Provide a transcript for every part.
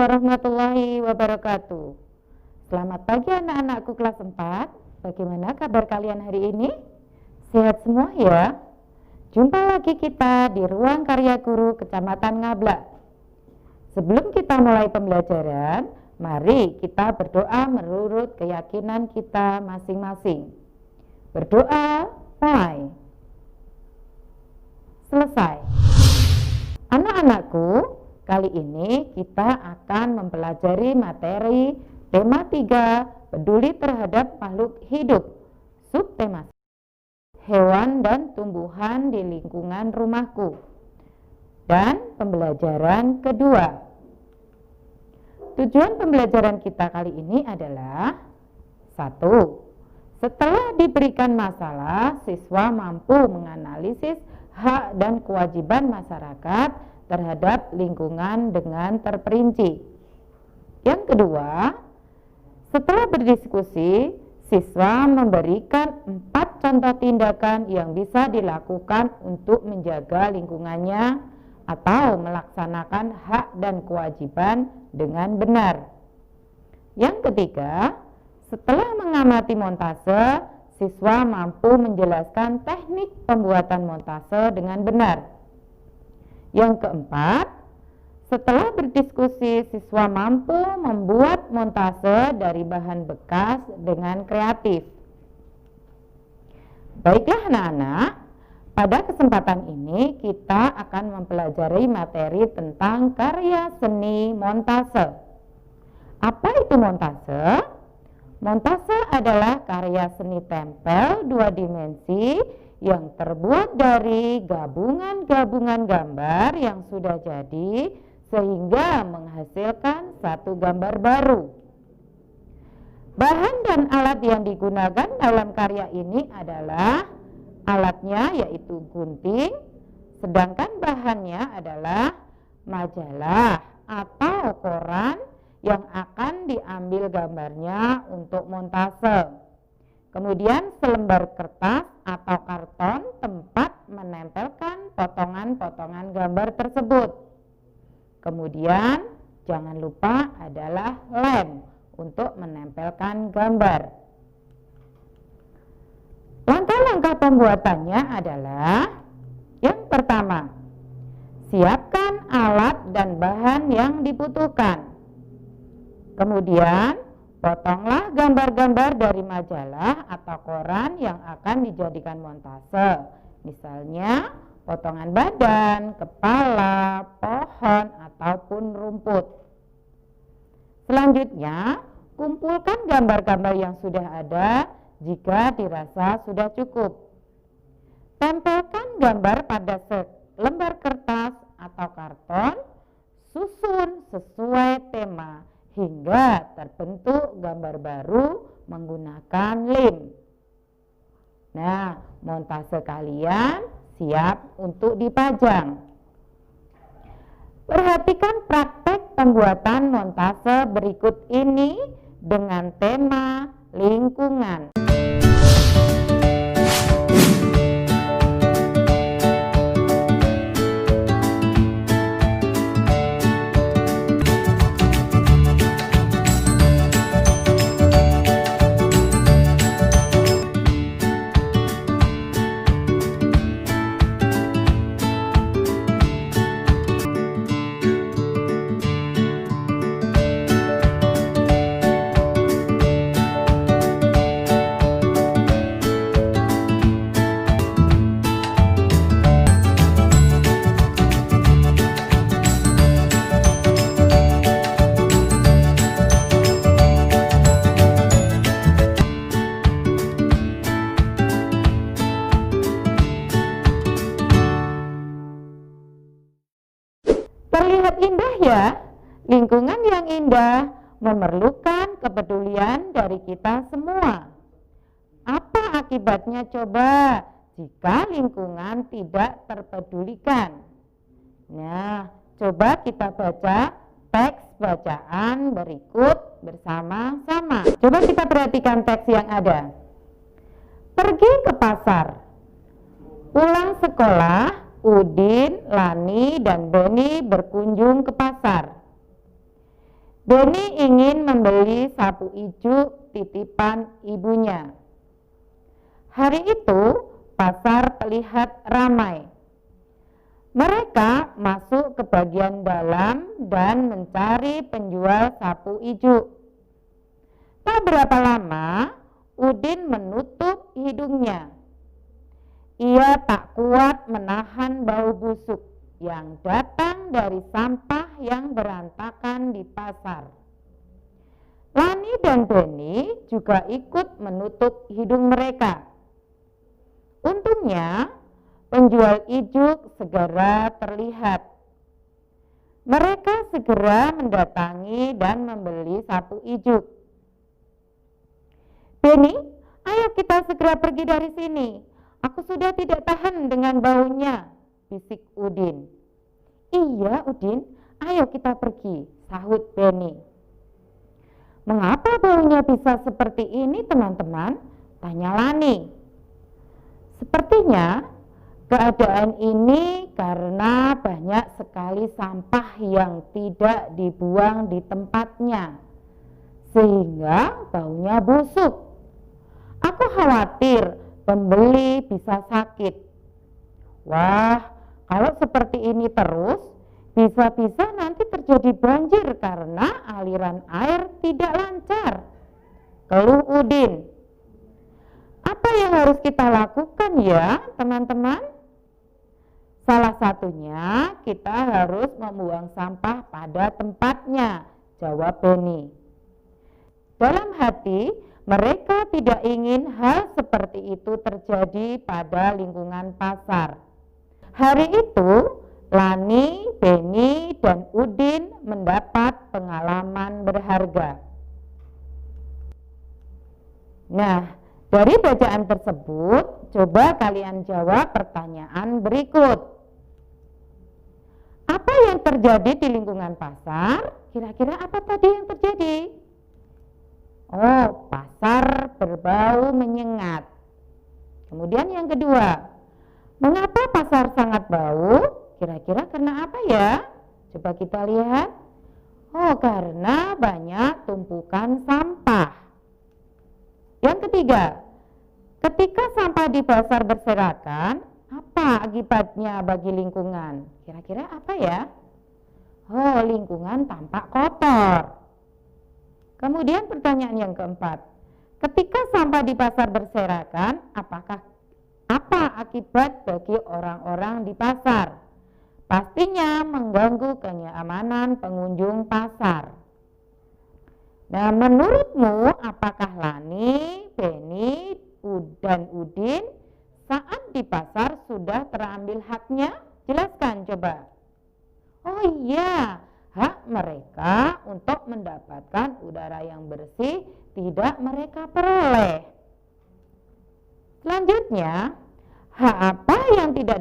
warahmatullahi wabarakatuh. Selamat pagi anak-anakku kelas 4. Bagaimana kabar kalian hari ini? Sehat semua ya? Jumpa lagi kita di ruang karya guru Kecamatan Ngablak. Sebelum kita mulai pembelajaran, mari kita berdoa menurut keyakinan kita masing-masing. Berdoa, mulai. Selesai. Anak-anakku, kali ini kita akan mempelajari materi tema 3, peduli terhadap makhluk hidup. Subtema hewan dan tumbuhan di lingkungan rumahku. Dan pembelajaran kedua. Tujuan pembelajaran kita kali ini adalah 1. Setelah diberikan masalah, siswa mampu menganalisis hak dan kewajiban masyarakat terhadap lingkungan dengan terperinci. Yang kedua, setelah berdiskusi, siswa memberikan 4 contoh tindakan yang bisa dilakukan untuk menjaga lingkungannya atau melaksanakan hak dan kewajiban dengan benar. Yang ketiga, setelah mengamati montase, siswa mampu menjelaskan teknik pembuatan montase dengan benar. Yang keempat, setelah berdiskusi, siswa mampu membuat montase dari bahan bekas dengan kreatif. Baiklah anak-anak, pada kesempatan ini kita akan mempelajari materi tentang karya seni montase. Apa itu montase? Montase adalah karya seni tempel 2 dimensi yang terbuat dari gabungan-gabungan gambar yang sudah jadi sehingga menghasilkan satu gambar baru. Bahan dan alat yang digunakan dalam karya ini adalah alatnya yaitu gunting, sedangkan bahannya adalah majalah atau koran yang akan diambil gambarnya untuk montase. Kemudian selembar kertas atau karton tempat menempelkan potongan-potongan gambar tersebut. Kemudian jangan lupa adalah lem untuk menempelkan gambar. Langkah-langkah pembuatannya adalah yang pertama, siapkan alat dan bahan yang dibutuhkan. Kemudian potonglah gambar-gambar dari majalah atau koran yang akan dijadikan montase. Misalnya potongan badan, kepala, pohon, ataupun rumput. Selanjutnya, kumpulkan gambar-gambar yang sudah ada jika dirasa sudah cukup. Tempelkan gambar pada selembar kertas atau karton, susun sesuai tema hingga terbentuk gambar baru menggunakan lem. Nah, montase kalian siap untuk dipajang. Perhatikan praktek pembuatan montase berikut ini dengan tema lingkungan. Terlihat indah ya? Lingkungan yang indah memerlukan kepedulian dari kita semua. Apa akibatnya coba jika lingkungan tidak terpedulikan? Nah, coba kita baca teks bacaan berikut bersama-sama. Coba kita perhatikan teks yang ada. Pergi ke pasar. Pulang sekolah, Udin, Lani, dan Beni berkunjung ke pasar. Beni ingin membeli sapu ijuk titipan ibunya. Hari itu pasar terlihat ramai. Mereka masuk ke bagian dalam dan mencari penjual sapu ijuk. Tak berapa lama, Udin menutup hidungnya. Ia tak kuat menahan bau busuk yang datang dari sampah yang berantakan di pasar. Lani dan Beni juga ikut menutup hidung mereka. Untungnya, penjual ijuk segera terlihat. Mereka segera mendatangi dan membeli sapu ijuk. Beni, ayo kita segera pergi dari sini. Aku sudah tidak tahan dengan baunya, bisik Udin. Iya Udin, ayo kita pergi, sahut Beni. Mengapa baunya bisa seperti ini teman-teman? Tanya Lani. Sepertinya keadaan ini karena banyak sekali sampah yang tidak dibuang di tempatnya, sehingga baunya busuk. Aku khawatir pembeli bisa sakit. Wah, kalau seperti ini terus, bisa-bisa nanti terjadi banjir karena aliran air tidak lancar, keluh Udin. Apa yang harus kita lakukan ya teman-teman? Salah satunya kita harus membuang sampah pada tempatnya, jawab Beni. Dalam hati, mereka tidak ingin hal seperti itu terjadi pada lingkungan pasar. Hari itu, Lani, Beni, dan Udin mendapat pengalaman berharga. Nah, dari bacaan tersebut, coba kalian jawab pertanyaan berikut. Apa yang terjadi di lingkungan pasar? Kira-kira apa tadi yang terjadi? Oh, pasar berbau menyengat. Kemudian yang kedua, mengapa pasar sangat bau? Kira-kira karena apa ya? Coba kita lihat. Oh, karena banyak tumpukan sampah. Yang ketiga, ketika sampah di pasar berserakan, apa akibatnya bagi lingkungan? Kira-kira apa ya? Oh, lingkungan tampak kotor. Kemudian pertanyaan yang keempat, ketika sampah di pasar berserakan, apa akibat bagi orang-orang di pasar? Pastinya mengganggu kenyamanan pengunjung pasar. Nah, menurutmu apakah Lani, Beni, dan Udin saat di pasar sudah terambil haknya? Jelaskan coba. Oh iya, hak mereka untuk mendapatkan udara yang bersih tidak mereka peroleh. Selanjutnya, hak apa yang tidak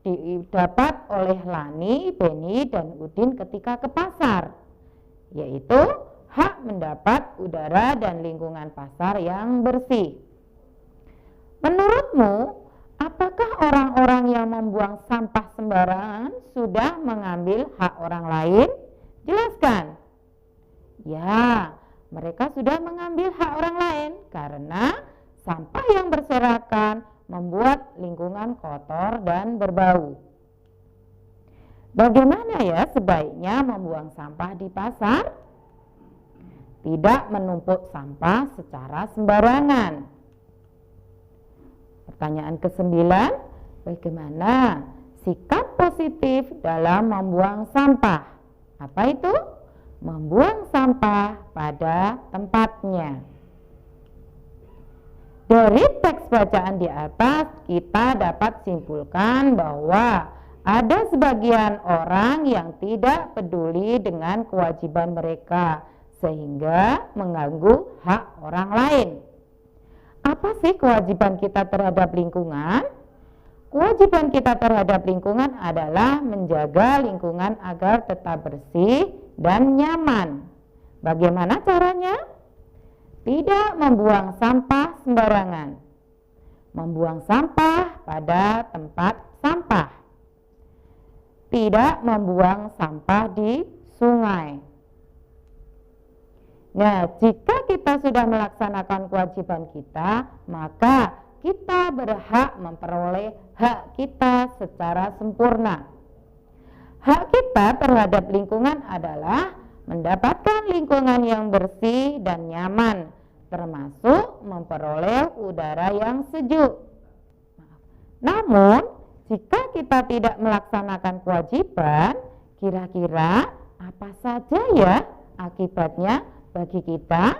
didapat oleh Lani, Beni, dan Udin ketika ke pasar? Yaitu hak mendapat udara dan lingkungan pasar yang bersih. Menurutmu, apakah orang-orang yang membuang sampah sembarangan sudah mengambil hak orang lain? Jelaskan. Ya, mereka sudah mengambil hak orang lain karena sampah yang berserakan membuat lingkungan kotor dan berbau. Bagaimana ya sebaiknya membuang sampah di pasar? Tidak menumpuk sampah secara sembarangan. Pertanyaan ke-9, bagaimana sikap positif dalam membuang sampah? Apa itu? Membuang sampah pada tempatnya. Dari teks bacaan di atas, kita dapat simpulkan bahwa ada sebagian orang yang tidak peduli dengan kewajiban mereka, sehingga mengganggu hak orang lain. Apa sih kewajiban kita terhadap lingkungan? Kewajiban kita terhadap lingkungan adalah menjaga lingkungan agar tetap bersih dan nyaman. Bagaimana caranya? Tidak membuang sampah sembarangan. Membuang sampah pada tempat sampah. Tidak membuang sampah di sungai. Nah, jika kita sudah melaksanakan kewajiban kita, maka kita berhak memperoleh hak kita secara sempurna. Hak kita terhadap lingkungan adalah mendapatkan lingkungan yang bersih dan nyaman, termasuk memperoleh udara yang sejuk. Namun, jika kita tidak melaksanakan kewajiban, kira-kira apa saja ya akibatnya bagi kita?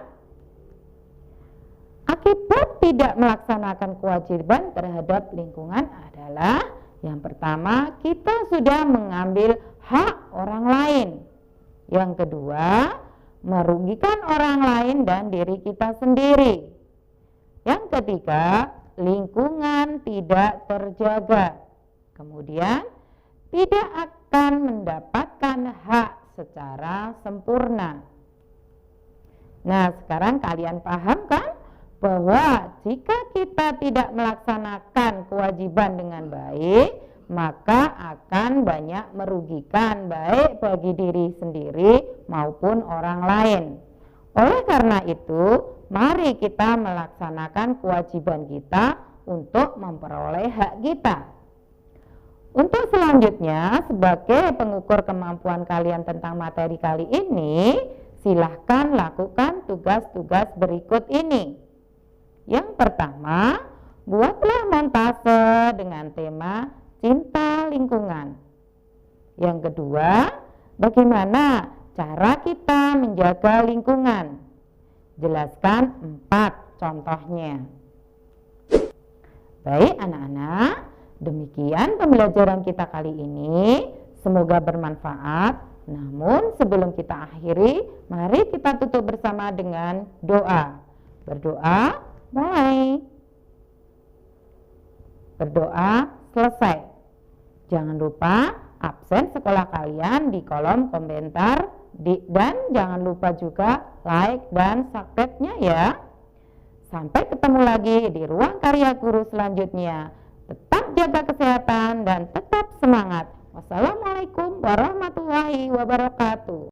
Akibat tidak melaksanakan kewajiban terhadap lingkungan adalah yang pertama, kita sudah mengambil hak orang lain. Yang kedua, merugikan orang lain dan diri kita sendiri. Yang ketiga, lingkungan tidak terjaga. Kemudian, tidak akan mendapatkan hak secara sempurna. Nah, sekarang kalian paham kan bahwa jika kita tidak melaksanakan kewajiban dengan baik, maka akan banyak merugikan baik bagi diri sendiri maupun orang lain. Oleh karena itu, mari kita melaksanakan kewajiban kita untuk memperoleh hak kita. Untuk selanjutnya, sebagai pengukur kemampuan kalian tentang materi kali ini, silahkan lakukan tugas-tugas berikut ini. Yang pertama, buatlah montase dengan tema cinta lingkungan. Yang kedua, bagaimana cara kita menjaga lingkungan? Jelaskan 4 contohnya. Baik anak-anak, demikian pembelajaran kita kali ini. Semoga bermanfaat. Namun sebelum kita akhiri, mari kita tutup bersama dengan doa. Berdoa, bye. Berdoa, selesai. Jangan lupa absen sekolah kalian di kolom komentar dan jangan lupa juga like dan subscribe-nya ya. Sampai ketemu lagi di ruang karya guru selanjutnya. Tetap jaga kesehatan dan tetap semangat. Wassalamualaikum warahmatullahi wabarakatuh.